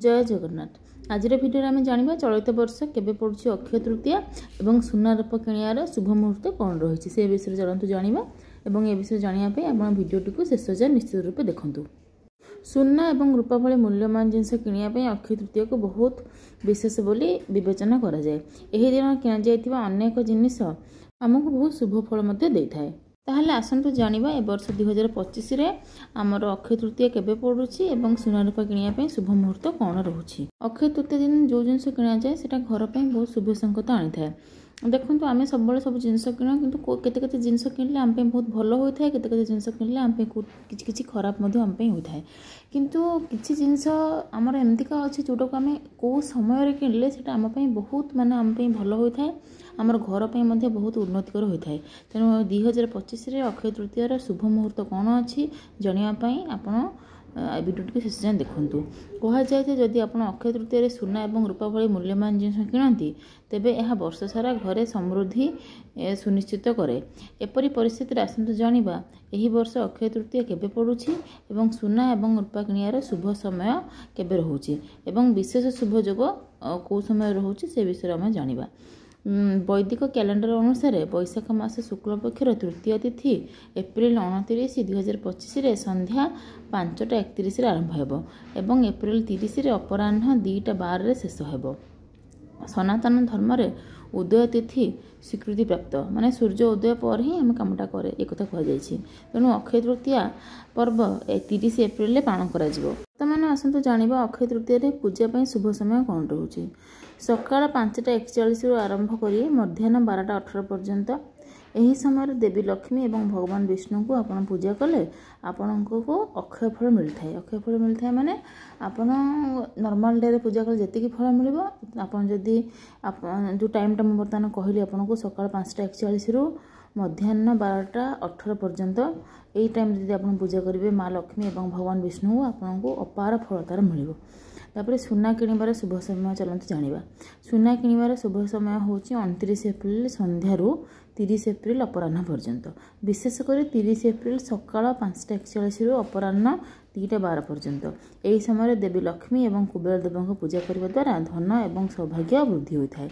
जय जगन्नाथ। आज भिडियो आम जाना चलित वर्ष केवे पड़ुछि अक्षय तृतीया और सुना रूप किणार शुभ मुहूर्त कौन रही से विषय चलतु जाना और ए विषय जानापी आप भिडियोटी को शेष जाए निश्चित रूप देखूँ। सुना और रूपा भली मूल्यवान जिनस किणापी अक्षय तृतीया को बहुत विशेष बोली विवेचना करा जाए। यही दिन किणा जाइथिबा अनेक जिनिस आमको बहुत शुभ फल दे थाए। ताहले आसंतु जानिबा ए वर्ष 2025 रे आमर अक्षय तृतीया केबे पड़ुछि एवं सुना रूपा किनिया पे शुभ मुहूर्त कौन रहुछि। अक्षय तृतीया दिन जो जिनस किणा जाए सेटा घर पे बहुत शुभ संकेत आनी थाए। देखो आम सब सब जिनस किण किंतु केते जिनस किणले आम पे बहुत भल होता है, केते जिनस किणले आम पे किछि खराब मध्य आम पे होता है। किंतु किछि जिनस आमर एमतिका अछि जोटा को आम को समय रे किणले सेटा आम पे बहुत माने आम पे भल होता है, आमर घर पे मध्य बहुत उन्नतिकर होता है। तेणु 2025 रे अक्षय तृतीयार शुभ मुहूर्त कौन अच्छी जानापी आपण भिडियो शेष जाए देखूँ। कहुए जदि आप अक्षय तृतीय सुना और रूपा भली मूल्यवान जिनिस किणती तेबे यह वर्ष सारा घरे समृद्धि सुनिश्चित करे। एपरी परिस्थिति आसतु जाना यही वर्ष अक्षय तृतीया केबे पड़ुछि एवं सुना और रूपा किणार शुभ समय केबे रहुछि एवं विशेष शुभ योग कौ समय रहुछि से विषय आम जानिबा। वैदिक कैलेंडर अनुसार वैशाख मास शुक्ल पक्षर तृतीय तिथि एप्रिल 29, 2025 संध्या 5:31 आरंभ होब एवं एप्रिल 30 अपराह्न 2:12 शेष होब। सनातन धर्म रे उदय तिथि स्वीकृति प्राप्त माने सूर्य उदय पर ही आम कामटा करे एक कहुई। तेणु अक्षय तृतीया पर्व 30 एप्रिल पालन करा जिवो। बर्तमान आसतु जानिबा अक्षय तृतीया पूजा शुभ समय कौन रोचे। सकाळ 5:41 आरंभ करी मध्याह्न 12:18 पर्यंत यही समय देवी लक्ष्मी और भगवान विष्णु को आप पूजा कले आपण को अक्षय फल मिलता है। अक्षय फल मिलता है माने आपण नॉर्मल डे रे पूजा कले जी फल मिल आपड़ी जो टाइम मुझे बर्तमान कहली आपको सकाळ 5:41 मध्याह्न 12:18 पर्यंत यही टाइम जब आप पूजा करेंगे माँ लक्ष्मी और भगवान विष्णु आपको अपार फल तार मिल। तापर सुना किणवार शुभ समय चलते जाना। सुना किणवार शुभ समय हूँ 29 एप्रिल संध्यारू 30 एप्रिल अपराह्न पर्यंत। विशेषकर 30 एप्रिल सकाळ 5:41 अपराह्न 2:12 पर्यंत यही समय देवी लक्ष्मी और कुबेर देव पूजा करने द्वारा धन और सौभाग्य वृद्धि होता है।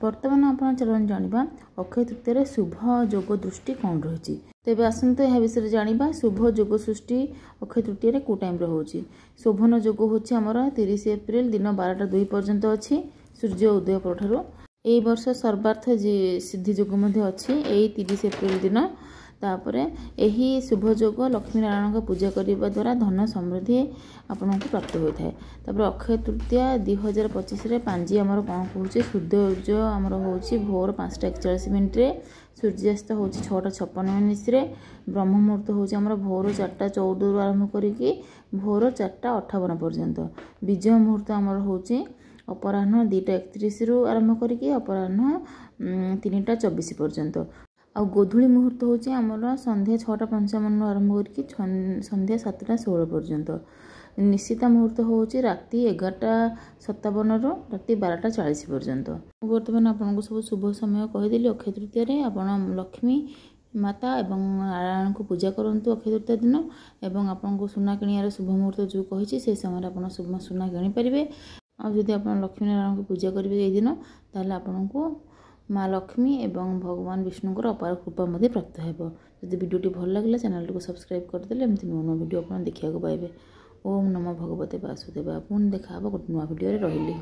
बर्तमान आप चलन जाना अक्षय तृतीय शुभ योग दृष्टि कौन रही। तेबे आसंतु यह विषय जाना शुभ योग सृष्टि अक्षय तृतीय को टाइम रोचे। शोभन योग होची आमर 30 एप्रिल दिन 12:02 पर्यंत अच्छी सूर्य उदय पर। यही वर्ष सर्वार्थ सिद्धि योग अच्छी यही 30 एप्रिल दिन। तापर यही शुभ योग लक्ष्मी नारायण पूजा करने द्वारा धन समृद्धि आपन को प्राप्त होता है। तापर अक्षय तृतीया 2025 पांजी आमर कौन कहूँ सूर्योदय आमर हूँ भोर 5:41 सूर्यास्त हूँ 6:56 ब्रह्म मुहूर्त हूँ आमर भोर 4:14 आरंभ करी भोर 4:58 पर्यंत। विजय मुहूर्त आमर हूँ अपराह्न 2:31 आरंभ करी अपराह्न 3:24 पर्यंत। आ गोधूली मुहूर्त हूँ आमर संध्या 6:55 आरंभ कर संध्या 7:16 पर्यंत। निश्चिता मुहूर्त हूँ राति 11:57 राति 12:40 पर्यंत। बर्तमान आपको सब शुभ समय कहीदेली। अक्षय तृतीय आप लक्ष्मी माता और नारायण को पूजा करूँ अक्षय तृतीया दिन और आपको सुना किणार शुभ मुहूर्त जो कही से समय आप सुना किनीपारे। आदि आप लक्ष्मी नारायण को पूजा करेंगे ये दिन ताहले आपको माँ लक्ष्मी और भगवान विष्णुकर अपार कृपा प्राप्त हो। जब वीडियोटी भल लगे चैनल को सब्सक्राइब करदे एमती नुआ नुआ वीडियो आप देखा पाए। ओम नमो भगवते वासुदेवाय। पुणी देखा गोटे नुआ वीडियो रही।